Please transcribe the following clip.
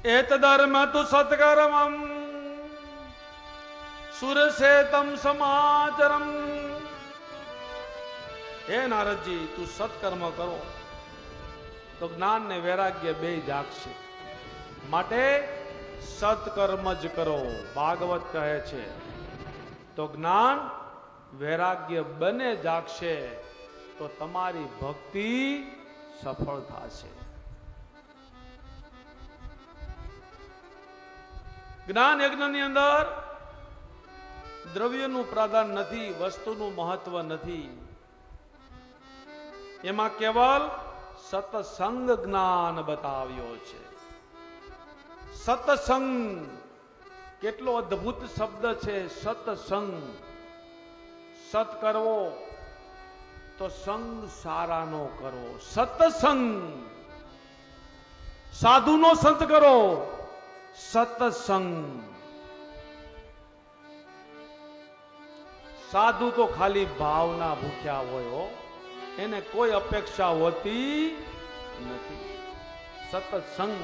એત ધર્મ તુ સત્કર્મમ સુરસેતમ સમાચરમ. હે નારદજી, તું સત્કર્મ કરો તો જ્ઞાન ને વૈરાગ્ય બે જાગશે. માટે સત્કર્મ જ કરો. ભાગવત કહે છે તો જ્ઞાન વૈરાગ્ય બને જાગશે તો તમારી ભક્તિ સફળ થશે. જ્ઞાન યજ્ઞની અંદર દ્રવ્યનું પ્રાધાન્ય નથી, વસ્તુનું મહત્વ નથી. એમાં કેવલ સત્સંગ જ્ઞાન બતાવ્યો છે. સત્સંગ કેટલો અદ્ભુત શબ્દ છે. સત્સંગ, સત કરવો તો સંગ સારાનો કરવો. સત્સંગ, સાધુનો સંત કરો. સત્સંગ, સાધુ તો ખાલી ભાવના ભૂખ્યા હોય હો, એને કોઈ અપેક્ષા હોતી નથી. સત્સંગ